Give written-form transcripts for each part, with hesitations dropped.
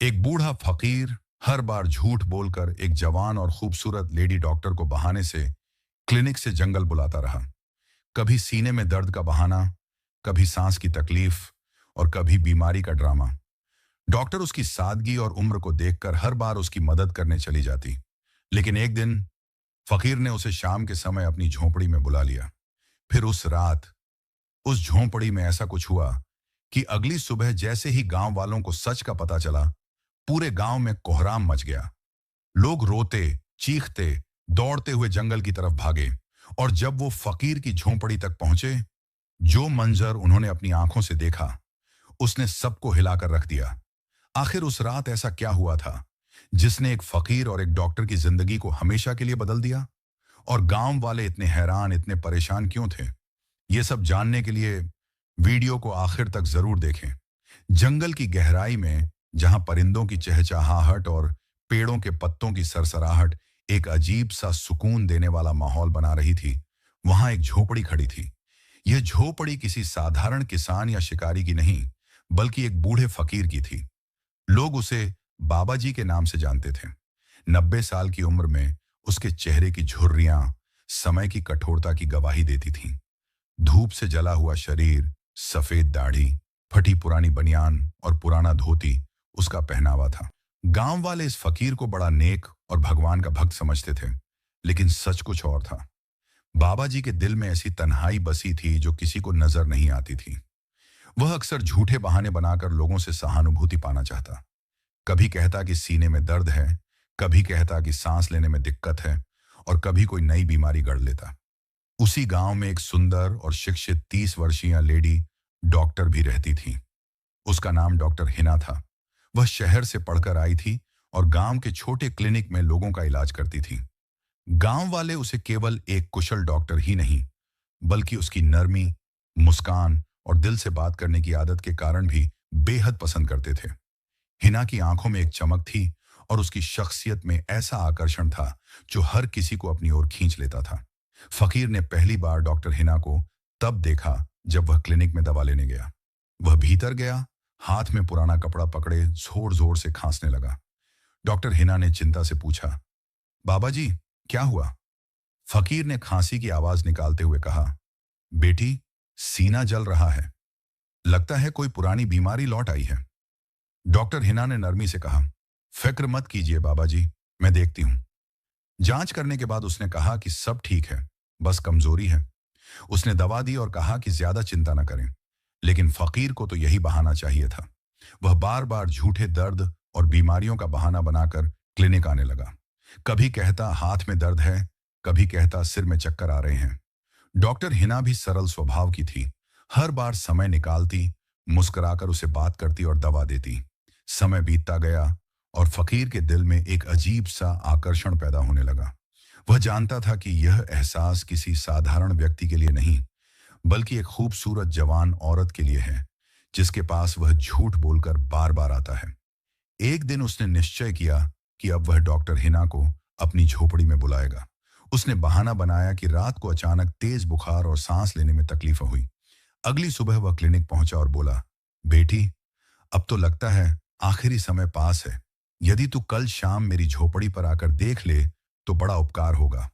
एक बूढ़ा फकीर हर बार झूठ बोलकर एक जवान और खूबसूरत लेडी डॉक्टर को बहाने से क्लिनिक से जंगल बुलाता रहा। कभी सीने में दर्द का बहाना, कभी सांस की तकलीफ और कभी बीमारी का ड्रामा। डॉक्टर उसकी सादगी और उम्र को देखकर हर बार उसकी मदद करने चली जाती। लेकिन एक दिन फकीर ने उसे शाम के समय अपनी झोंपड़ी में बुला लिया। फिर उस रात उस झोंपड़ी में ऐसा कुछ हुआ कि अगली सुबह जैसे ही गांव वालों को सच का पता चला, पूरे गांव में कोहराम मच गया। लोग रोते, चीखते, दौड़ते हुए जंगल की तरफ भागे। और जब वो फकीर की झोंपड़ी तक पहुंचे, जो मंजर उन्होंने अपनी आंखों से देखा, उसने सबको हिलाकर रख दिया। आखिर उस रात ऐसा क्या हुआ था जिसने एक फकीर और एक डॉक्टर की जिंदगी को हमेशा के लिए बदल दिया? और गांव वाले इतने हैरान, इतने परेशान क्यों थे? ये सब जानने के लिए वीडियो को आखिर तक जरूर देखें। जंगल की गहराई में, जहां परिंदों की चहचहाहट और पेड़ों के पत्तों की सरसराहट एक अजीब सा सुकून देने वाला माहौल बना रही थी, वहां एक झोपड़ी खड़ी थी। यह झोपड़ी किसी साधारण किसान या शिकारी की नहीं, बल्कि एक बूढ़े फकीर की थी। लोग उसे बाबा जी के नाम से जानते थे। 90 साल की उम्र में उसके चेहरे की झुर्रियां समय की कठोरता की गवाही देती थीं। धूप से जला हुआ शरीर, सफेद दाढ़ी, फटी पुरानी बनियान और पुराना धोती उसका पहनावा था। गांव वाले इस फकीर को बड़ा नेक और भगवान का भक्त समझते थे। लेकिन सच कुछ और था। बाबा जी के दिल में ऐसी तन्हाई बसी थी जो किसी को नजर नहीं आती थी। वह अक्सर झूठे बहाने बनाकर लोगों से सहानुभूति पाना चाहता। कभी कहता कि सीने में दर्द है, कभी कहता कि सांस लेने में दिक्कत है, और कभी कोई नई बीमारी गढ़ लेता। उसी गांव में एक सुंदर और शिक्षित 30 वर्षीय लेडी डॉक्टर भी रहती थी। उसका नाम डॉक्टर हिना था। वह शहर से पढ़कर आई थी और गांव के छोटे क्लिनिक में लोगों का इलाज करती थी। गांव वाले उसे केवल एक कुशल डॉक्टर ही नहीं, बल्कि उसकी नरमी, मुस्कान और दिल से बात करने की आदत के कारण भी बेहद पसंद करते थे। हिना की आंखों में एक चमक थी और उसकी शख्सियत में ऐसा आकर्षण था जो हर किसी को अपनी ओर खींच लेता था। फकीर ने पहली बार डॉक्टर हिना को तब देखा जब वह क्लिनिक में दवा लेने गया। वह भीतर गया, हाथ में पुराना कपड़ा पकड़े जोर जोर से खांसने लगा। डॉक्टर हिना ने चिंता से पूछा, बाबा जी, क्या हुआ? फकीर ने खांसी की आवाज निकालते हुए कहा, बेटी, सीना जल रहा है। लगता है कोई पुरानी बीमारी लौट आई है। डॉक्टर हिना ने नरमी से कहा, फिक्र मत कीजिए बाबा जी, मैं देखती हूं। जांच करने के बाद उसने कहा कि सब ठीक है, बस कमजोरी है। उसने दवा दी और कहा कि ज्यादा चिंता न करें। लेकिन फकीर को तो यही बहाना चाहिए था। वह बार बार झूठे दर्द और बीमारियों का बहाना बनाकर क्लिनिक आने लगा। कभी कहता हाथ में दर्द है, कभी कहता सिर में चक्कर आ रहे हैं। डॉक्टर हिना भी सरल स्वभाव की थी। हर बार समय निकालती, मुस्कुराकर उसे बात करती और दवा देती। समय बीतता गया और फकीर के दिल में एक अजीब सा आकर्षण पैदा होने लगा। वह जानता था कि यह एहसास किसी साधारण व्यक्ति के लिए नहीं, बल्कि एक खूबसूरत जवान औरत के लिए है, जिसके पास वह झूठ बोलकर बार बार आता है। एक दिन उसने निश्चय किया कि अब वह डॉक्टर हिना को अपनी झोपड़ी में बुलाएगा। उसने बहाना बनाया कि रात को अचानक तेज बुखार और सांस लेने में तकलीफ हुई। अगली सुबह वह क्लिनिक पहुंचा और बोला, बेटी, अब तो लगता है आखिरी समय पास है। यदि तू कल शाम मेरी झोपड़ी पर आकर देख ले तो बड़ा उपकार होगा।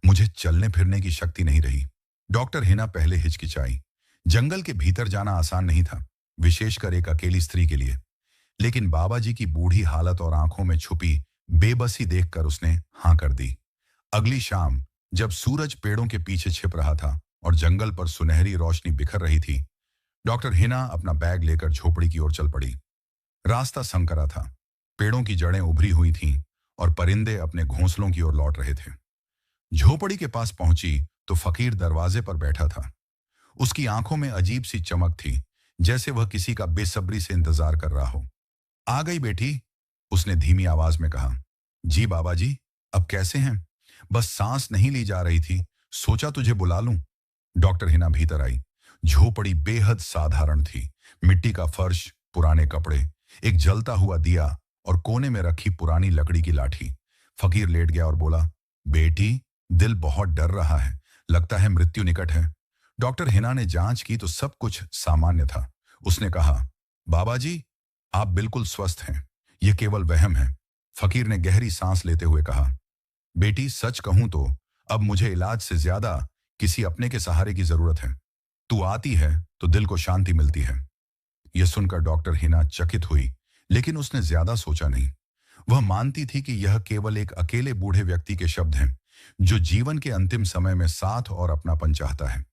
मुझे चलने फिरने की शक्ति नहीं रही। डॉक्टर हिना पहले हिचकिचाई। जंगल के भीतर जाना आसान नहीं था, विशेषकर एक अकेली स्त्री के लिए। लेकिन बाबा जी की बूढ़ी हालत और आंखों में छुपी बेबसी देखकर उसने हां कर दी। अगली शाम जब सूरज पेड़ों के पीछे छिप रहा था और जंगल पर सुनहरी रोशनी बिखर रही थी, डॉक्टर हिना अपना बैग लेकर झोपड़ी की ओर चल पड़ी। रास्ता संकरा था, पेड़ों की जड़ें उभरी हुई थीं और परिंदे अपने घोंसलों की ओर लौट रहे थे। झोपड़ी के पास पहुंची तो फकीर दरवाजे पर बैठा था। उसकी आंखों में अजीब सी चमक थी, जैसे वह किसी का बेसब्री से इंतजार कर रहा हो। आ गई बेटी, उसने धीमी आवाज में कहा। जी बाबा जी, अब कैसे हैं? बस सांस नहीं ली जा रही थी, सोचा तुझे बुला लूं। डॉक्टर हिना भीतर आई। झोपड़ी बेहद साधारण थी। मिट्टी का फर्श, पुराने कपड़े, एक जलता हुआ दिया और कोने में रखी पुरानी लकड़ी की लाठी। फकीर लेट गया और बोला, बेटी, दिल बहुत डर रहा है, लगता है मृत्यु निकट है। डॉक्टर हिना ने जांच की तो सब कुछ सामान्य था। उसने कहा, बाबा जी, आप बिल्कुल स्वस्थ हैं। यह केवल वहम है। फकीर ने गहरी सांस लेते हुए कहा, बेटी सच कहूं तो अब मुझे इलाज से ज्यादा किसी अपने के सहारे की जरूरत है। तू आती है तो दिल को शांति मिलती है। यह सुनकर डॉक्टर हिना चकित हुई, लेकिन उसने ज्यादा सोचा नहीं। वह मानती थी कि यह केवल एक अकेले बूढ़े व्यक्ति के शब्द हैं, जो जीवन के अंतिम समय में साथ और अपनापन चाहता है।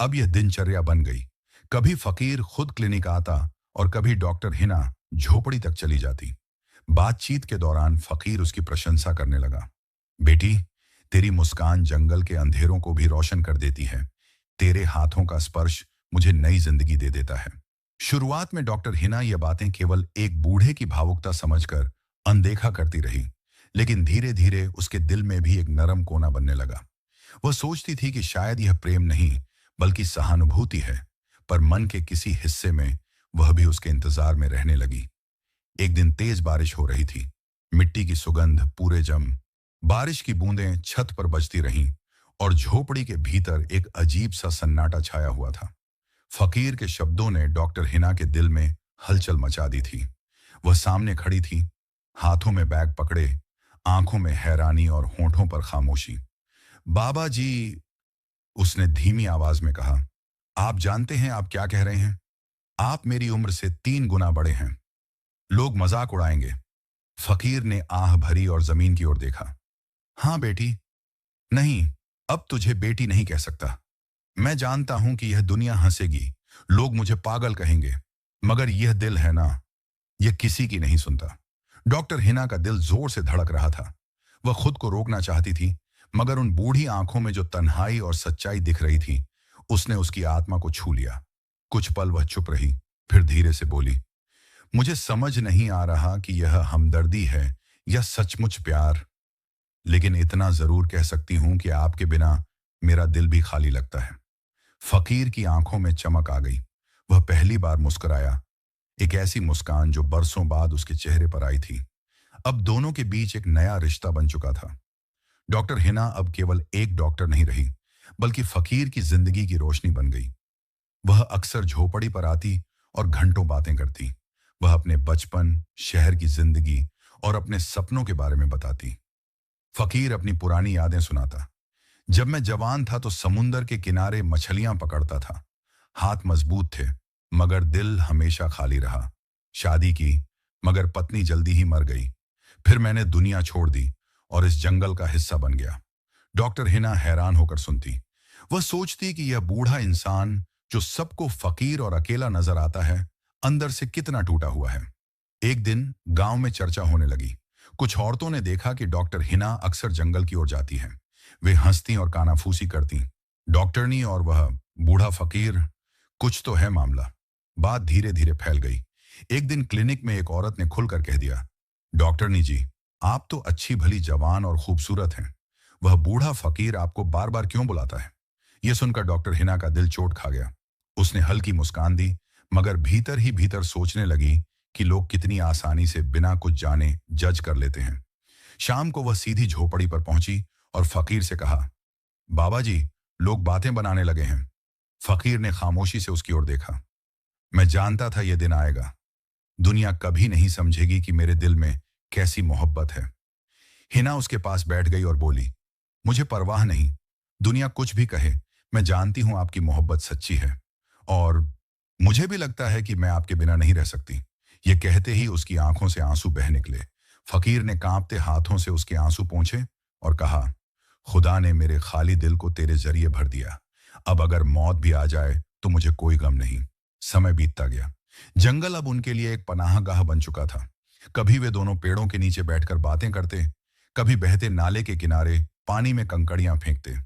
अब यह दिनचर्या बन गई। कभी फकीर खुद क्लिनिक आता और कभी डॉक्टर हिना झोपड़ी तक चली जाती। बातचीत के दौरान फकीर उसकी प्रशंसा करने लगा। बेटी, तेरी मुस्कान जंगल के अंधेरों को भी रोशन कर देती है। तेरे हाथों का स्पर्श मुझे नई जिंदगी दे देता है। शुरुआत में डॉक्टर हिना यह बातें केवल एक बूढ़े की भावुकता समझकर अनदेखा करती रही, लेकिन धीरे धीरे उसके दिल में भी एक नरम कोना बनने लगा। वह सोचती थी कि शायद यह प्रेम नहीं बल्कि सहानुभूति है, पर मन के किसी हिस्से में वह भी उसके इंतजार में रहने लगी। एक दिन तेज बारिश हो रही थी। मिट्टी की सुगंध पूरे जम, बारिश की बूंदें छत पर बजती रहीं और झोपड़ी के भीतर एक अजीब सा सन्नाटा छाया हुआ था। फकीर के शब्दों ने डॉक्टर हिना के दिल में हलचल मचा दी थी। वह सामने खड़ी थी, हाथों में बैग पकड़े, आंखों में हैरानी और होंठों पर खामोशी। बाबा जी, उसने धीमी आवाज में कहा, आप जानते हैं आप क्या कह रहे हैं? आप मेरी उम्र से 3 गुना बड़े हैं। लोग मजाक उड़ाएंगे। फकीर ने आह भरी और जमीन की ओर देखा। हाँ बेटी, नहीं, अब तुझे बेटी नहीं कह सकता। मैं जानता हूं कि यह दुनिया हंसेगी, लोग मुझे पागल कहेंगे, मगर यह दिल है ना, यह किसी की नहीं सुनता। डॉक्टर हिना का दिल जोर से धड़क रहा था। वह खुद को रोकना चाहती थी, मगर उन बूढ़ी आंखों में जो तन्हाई और सच्चाई दिख रही थी, उसने उसकी आत्मा को छू लिया। कुछ पल वह चुप रही, फिर धीरे से बोली, मुझे समझ नहीं आ रहा कि यह हमदर्दी है या सचमुच प्यार, लेकिन इतना जरूर कह सकती हूं कि आपके बिना मेरा दिल भी खाली लगता है। फकीर की आंखों में चमक आ गई। वह पहली बार मुस्कुराया, एक ऐसी मुस्कान जो बरसों बाद उसके चेहरे पर आई थी। अब दोनों के बीच एक नया रिश्ता बन चुका था। डॉक्टर हिना अब केवल एक डॉक्टर नहीं रही, बल्कि फकीर की जिंदगी की रोशनी बन गई। वह अक्सर झोपड़ी पर आती और घंटों बातें करती। वह अपने बचपन, शहर की जिंदगी और अपने सपनों के बारे में बताती। फकीर अपनी पुरानी यादें सुनाता। जब मैं जवान था तो समुंदर के किनारे मछलियां पकड़ता था। हाथ मजबूत थे, मगर दिल हमेशा खाली रहा। शादी की, मगर पत्नी जल्दी ही मर गई। फिर मैंने दुनिया छोड़ दी और इस जंगल का हिस्सा बन गया। डॉक्टर हिना हैरान होकर सुनती। वह सोचती कि यह बूढ़ा इंसान जो सबको फकीर और अकेला नजर आता है, अंदर से कितना टूटा हुआ है। एक दिन गांव में चर्चा होने लगी। कुछ औरतों ने देखा कि डॉक्टर हिना अक्सर जंगल की ओर जाती हैं। वे हंसती और कानाफूसी करती। डॉक्टरनी और वह बूढ़ा फकीर, कुछ तो है मामला। बात धीरे धीरे फैल गई। एक दिन क्लिनिक में एक औरत ने खुलकर कह दिया, डॉक्टरनी जी, आप तो अच्छी भली जवान और खूबसूरत हैं। वह बूढ़ा फकीर आपको बार बार क्यों बुलाता है? यह सुनकर डॉक्टर हिना का दिल चोट खा गया। उसने हल्की मुस्कान दी, मगर भीतर ही भीतर सोचने लगी कि लोग कितनी आसानी से बिना कुछ जाने जज कर लेते हैं। शाम को वह सीधी झोपड़ी पर पहुंची और फकीर से कहा, बाबा जी, लोग बातें बनाने लगे हैं। फकीर ने खामोशी से उसकी ओर देखा। मैं जानता था यह दिन आएगा। दुनिया कभी नहीं समझेगी कि मेरे दिल में कैसी मोहब्बत है। हिना उसके पास बैठ गई और बोली, मुझे परवाह नहीं, दुनिया कुछ भी कहे, मैं जानती हूं आपकी मोहब्बत सच्ची है और मुझे भी लगता है कि मैं आपके बिना नहीं रह सकती। यह कहते ही उसकी आंखों से आंसू बह निकले। फकीर ने कांपते हाथों से उसके आंसू पोंछे और कहा, खुदा ने मेरे खाली दिल को तेरे जरिए भर दिया। अब अगर मौत भी आ जाए तो मुझे कोई गम नहीं। समय बीतता गया। जंगल अब उनके लिए एक पनाहगाह बन चुका था। कभी वे दोनों पेड़ों के नीचे बैठकर बातें करते, कभी बहते नाले के किनारे पानी में कंकड़ियां फेंकते।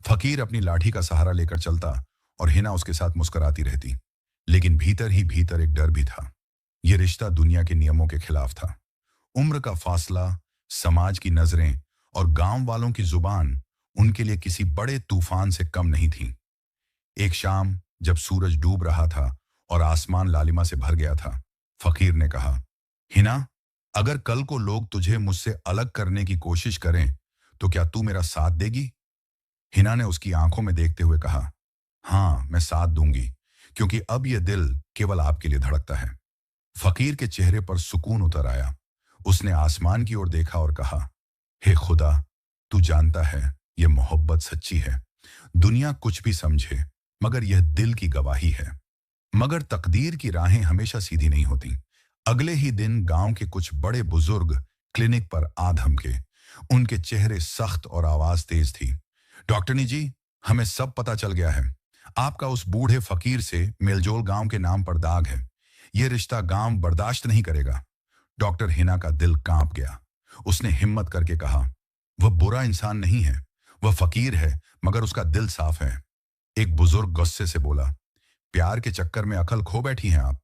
फकीर अपनी लाठी का सहारा लेकर चलता और हिना उसके साथ मुस्कुराती रहती। लेकिन भीतर ही भीतर एक डर भी था। यह रिश्ता दुनिया के नियमों के खिलाफ था। उम्र का फासला, समाज की नजरें और गांव वालों की जुबान उनके लिए किसी बड़े तूफान से कम नहीं थी। एक शाम जब सूरज डूब रहा था और आसमान लालिमा से भर गया था, फकीर ने कहा, हिना, अगर कल को लोग तुझे मुझसे अलग करने की कोशिश करें तो क्या तू मेरा साथ देगी? हिना ने उसकी आंखों में देखते हुए कहा, हाँ, मैं साथ दूंगी, क्योंकि अब यह दिल केवल आपके लिए धड़कता है। फकीर के चेहरे पर सुकून उतर आया। उसने आसमान की ओर देखा और कहा, हे खुदा, तू जानता है यह मोहब्बत सच्ची है। दुनिया कुछ भी समझे, मगर यह दिल की गवाही है। मगर तकदीर की राहें हमेशा सीधी नहीं होती। अगले ही दिन गांव के कुछ बड़े बुजुर्ग क्लिनिक पर आ धमके। उनके चेहरे सख्त और आवाज तेज थी। डॉक्टरनी जी, हमें सब पता चल गया है। आपका उस बूढ़े फकीर से मेलजोल गांव के नाम पर दाग है। यह रिश्ता गांव बर्दाश्त नहीं करेगा। डॉक्टर हिना का दिल कांप गया। उसने हिम्मत करके कहा, वह बुरा इंसान नहीं है, वह फकीर है, मगर उसका दिल साफ है। एक बुजुर्ग गुस्से से बोला, प्यार के चक्कर में अकल खो बैठी हैं आप।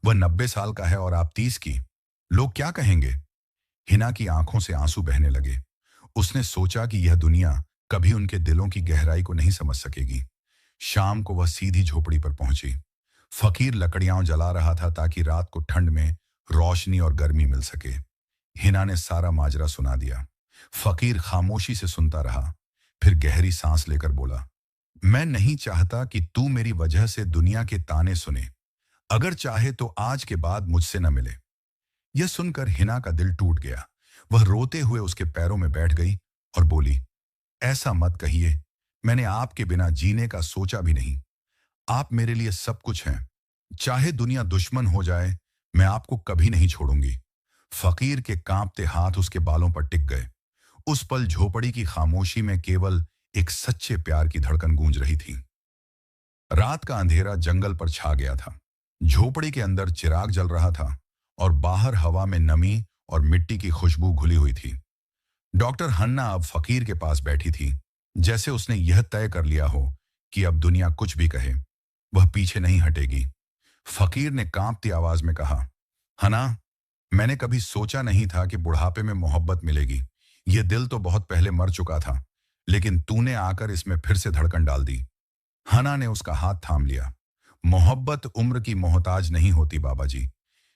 वह 90 साल का है और आप 30 की। लोग क्या कहेंगे? हिना की आंखों से आंसू बहने लगे। उसने सोचा कि यह दुनिया कभी उनके दिलों की गहराई को नहीं समझ सकेगी। शाम को वह सीधी झोपड़ी पर पहुंची। फकीर लकड़ियां जला रहा था ताकि रात को ठंड में रोशनी और गर्मी मिल सके। हिना ने सारा माजरा सुना दिया। फकीर खामोशी से सुनता रहा, फिर गहरी सांस लेकर बोला, मैं नहीं चाहता कि तू मेरी वजह से दुनिया के ताने सुने। अगर चाहे तो आज के बाद मुझसे न मिले। यह सुनकर हिना का दिल टूट गया। वह रोते हुए उसके पैरों में बैठ गई और बोली, ऐसा मत कहिए, मैंने आपके बिना जीने का सोचा भी नहीं। आप मेरे लिए सब कुछ हैं। चाहे दुनिया दुश्मन हो जाए, मैं आपको कभी नहीं छोड़ूंगी। फकीर के कांपते हाथ उसके बालों पर टिक गए। उस पल झोपड़ी की खामोशी में केवल एक सच्चे प्यार की धड़कन गूंज रही थी। रात का अंधेरा जंगल पर छा गया था। झोपड़ी के अंदर चिराग जल रहा था और बाहर हवा में नमी और मिट्टी की खुशबू घुली हुई थी। डॉक्टर हन्ना अब फकीर के पास बैठी थी, जैसे उसने यह तय कर लिया हो कि अब दुनिया कुछ भी कहे, वह पीछे नहीं हटेगी। फकीर ने कांपती आवाज में कहा, हना, मैंने कभी सोचा नहीं था कि बुढ़ापे में मोहब्बत मिलेगी। यह दिल तो बहुत पहले मर चुका था, लेकिन तूने आकर इसमें फिर से धड़कन डाल दी। हना ने उसका हाथ थाम लिया। मोहब्बत उम्र की मोहताज नहीं होती बाबा जी।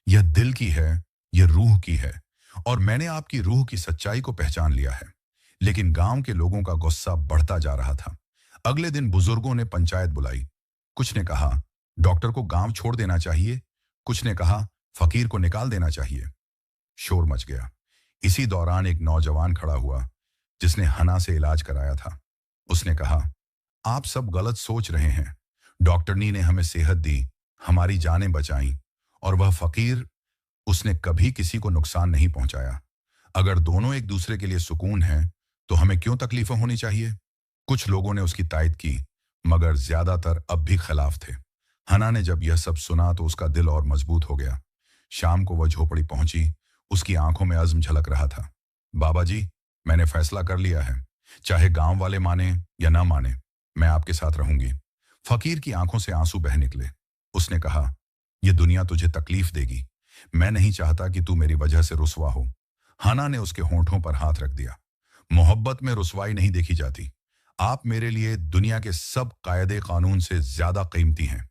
यह दिल की है, यह रूह की है। और मैंने आपकी रूह की सच्चाई को पहचान लिया है। लेकिन गांव के लोगों का गुस्सा बढ़ता जा रहा था। अगले दिन बुजुर्गों ने पंचायत बुलाई। कुछ ने कहा, डॉक्टर को गांव छोड़ देना चाहिए। कुछ ने कहा, फकीर को निकाल देना चाहिए। शोर मच गया। इसी दौरान एक नौजवान खड़ा हुआ, जिसने हना से इलाज कराया था। उसने कहा, आप सब गलत सोच रहे हैं। डॉक्टरनी ने हमें सेहत दी, हमारी जानें बचाई, और वह फकीर, उसने कभी किसी को नुकसान नहीं पहुंचाया। अगर दोनों एक दूसरे के लिए सुकून हैं, तो हमें क्यों तकलीफें होनी चाहिए? कुछ लोगों ने उसकी तायद की, मगर ज्यादातर अब भी खिलाफ थे। हना ने जब यह सब सुना तो उसका दिल और मजबूत हो गया। शाम को वह झोपड़ी पहुंची। उसकी आंखों में अज़्म झलक रहा था। बाबा जी, मैंने फैसला कर लिया है। चाहे गांव वाले माने या ना माने, मैं आपके साथ रहूंगी। फकीर की आंखों से आंसू बह निकले। उसने कहा, यह दुनिया तुझे तकलीफ देगी। मैं नहीं चाहता कि तू मेरी वजह से रुसवा हो। हना ने उसके होंठों पर हाथ रख दिया। मोहब्बत में रुसवाई नहीं देखी जाती। आप मेरे लिए दुनिया के सब कायदे कानून से ज्यादा कीमती हैं।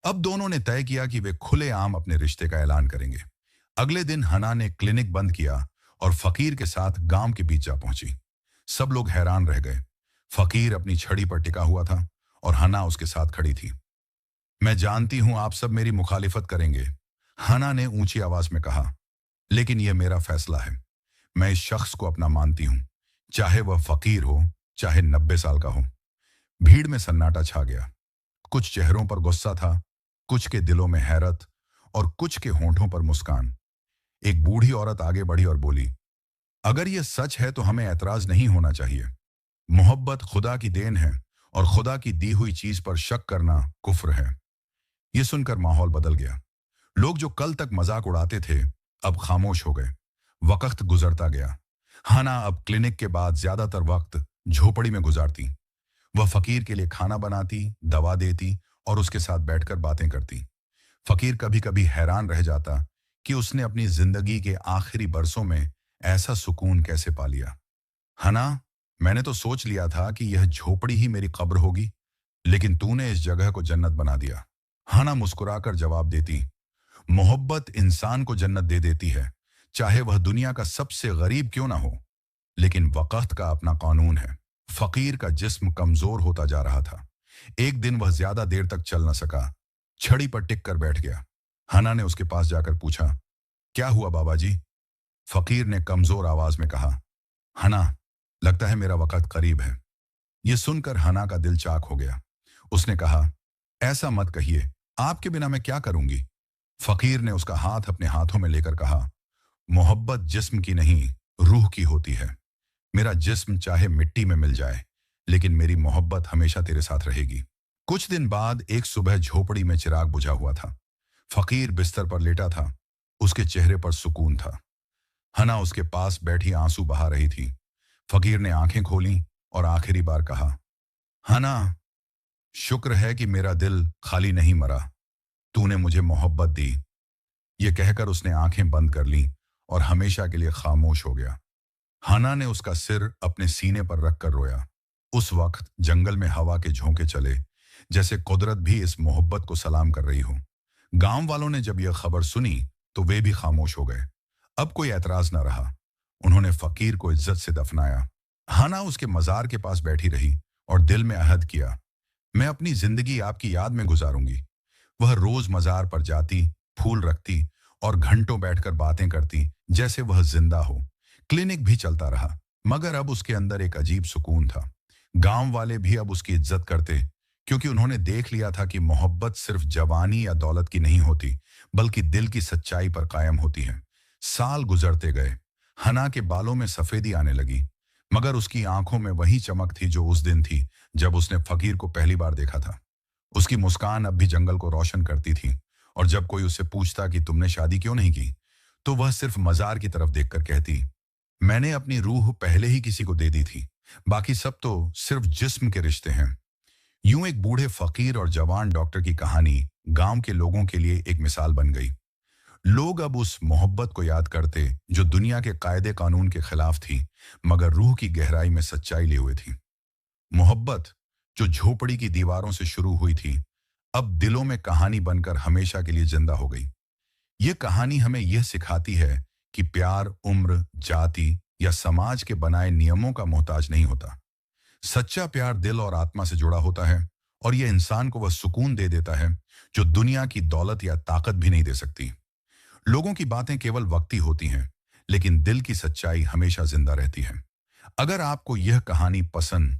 अब दोनों ने तय किया कि वे खुलेआम अपने रिश्ते का ऐलान करेंगे। अगले दिन हना ने क्लिनिक बंद किया और फकीर के साथ गांव के बीच जा पहुंची। सब लोग हैरान रह गए। फकीर अपनी छड़ी पर टिका हुआ था और हना उसके साथ खड़ी थी। मैं जानती हूं आप सब मेरी मुखालिफत करेंगे, हना ने ऊंची आवाज में कहा, लेकिन यह मेरा फैसला है। मैं इस शख्स को अपना मानती हूं, चाहे वह फकीर हो, चाहे 90 साल का हो। भीड़ में सन्नाटा छा गया। कुछ चेहरों पर गुस्सा था, कुछ के दिलों में हैरत और कुछ के होंठों पर मुस्कान। एक बूढ़ी औरत आगे बढ़ी और बोली, अगर यह सच है तो हमें ऐतराज नहीं होना चाहिए। मोहब्बत खुदा की देन है और खुदा की दी हुई चीज पर शक करना कुफ्र है। यह सुनकर माहौल बदल गया। लोग जो कल तक मजाक उड़ाते थे, अब खामोश हो गए। वक्त गुजरता गया। हना अब क्लिनिक के बाद ज्यादातर वक्त झोपड़ी में गुजारती। वह फकीर के लिए खाना बनाती, दवा देती और उसके साथ बैठकर बातें करती। फकीर कभी कभी हैरान रह जाता कि उसने अपनी जिंदगी के आखिरी बरसों में ऐसा सुकून कैसे पा लिया। हना, मैंने तो सोच लिया था कि यह झोपड़ी ही मेरी कब्र होगी, लेकिन तूने इस जगह को जन्नत बना दिया। हना मुस्कुराकर जवाब देती, मोहब्बत इंसान को जन्नत दे देती है, चाहे वह दुनिया का सबसे गरीब क्यों ना हो। लेकिन वक्त का अपना कानून है। फकीर का जिस्म कमजोर होता जा रहा था। एक दिन वह ज्यादा देर तक चल न सका, छड़ी पर टिक कर बैठ गया। हना ने उसके पास जाकर पूछा, क्या हुआ बाबा जी? फकीर ने कमजोर आवाज में कहा, हना, लगता है मेरा वक्त करीब है। यह सुनकर हना का दिल चाक हो गया। उसने कहा, ऐसा मत कहिए, आपके बिना मैं क्या करूंगी। फकीर ने उसका हाथ अपने हाथों में लेकर कहा, मोहब्बत जिस्म की नहीं, रूह की होती है। मेरा जिस्म चाहे मिट्टी में मिल जाए, लेकिन मेरी मोहब्बत हमेशा तेरे साथ रहेगी। कुछ दिन बाद एक सुबह झोपड़ी में चिराग बुझा हुआ था। फकीर बिस्तर पर लेटा था। उसके चेहरे पर सुकून था। हना उसके पास बैठी आंसू बहा रही थी। फकीर ने आंखें खोली और आखिरी बार कहा, हना, शुक्र है कि मेरा दिल खाली नहीं मरा। तूने मुझे मोहब्बत दी। ये कहकर उसने आंखें बंद कर ली और हमेशा के लिए खामोश हो गया। हना ने उसका सिर अपने सीने पर रखकर रोया। उस वक्त जंगल में हवा के झोंके चले, जैसे कुदरत भी इस मोहब्बत को सलाम कर रही हो। गांव वालों ने जब यह खबर सुनी तो वे भी खामोश हो गए। अब कोई ऐतराज न रहा। उन्होंने फकीर को इज्जत से दफनाया। हना उसके मजार के पास बैठी रही और दिल में अहद किया, मैं अपनी जिंदगी आपकी याद में गुजारूंगी। वह रोज मजार पर जाती, फूल रखती और घंटों बैठकर बातें करती, जैसे वह जिंदा हो। क्लिनिक भी चलता रहा, मगर अब उसके अंदर एक अजीब सुकून था। गांव वाले भी अब उसकी इज्जत करते, क्योंकि उन्होंने देख लिया था कि मोहब्बत सिर्फ जवानी या दौलत की नहीं होती, बल्कि दिल की सच्चाई पर कायम होती है। साल गुजरते गए। हना के बालों में सफेदी आने लगी, मगर उसकी आंखों में वही चमक थी जो उस दिन थी जब उसने फकीर को पहली बार देखा था। उसकी मुस्कान अब भी जंगल को रोशन करती थी, और जब कोई उससे पूछता कि तुमने शादी क्यों नहीं की, तो वह सिर्फ मजार की तरफ देखकर कहती, मैंने अपनी रूह पहले ही किसी को दे दी थी, बाकी सब तो सिर्फ जिस्म के रिश्ते हैं। यूं एक बूढ़े फकीर और जवान डॉक्टर की कहानी गांव के लोगों के लिए एक मिसाल बन गई। लोग अब उस मोहब्बत को याद करते जो दुनिया के कायदे कानून के खिलाफ थी, मगर रूह की गहराई में सच्चाई लिए हुए थी। मोहब्बत जो झोपड़ी की दीवारों से शुरू हुई थी, अब दिलों में कहानी बनकर हमेशा के लिए जिंदा हो गई। ये कहानी हमें यह सिखाती है कि प्यार उम्र, जाति या समाज के बनाए नियमों का मोहताज नहीं होता। सच्चा प्यार दिल और आत्मा से जुड़ा होता है, और यह इंसान को वह सुकून दे देता है जो दुनिया की दौलत या ताकत भी नहीं दे सकती। लोगों की बातें केवल वक्ती होती हैं, लेकिन दिल की सच्चाई हमेशा जिंदा रहती है। अगर आपको यह कहानी पसंद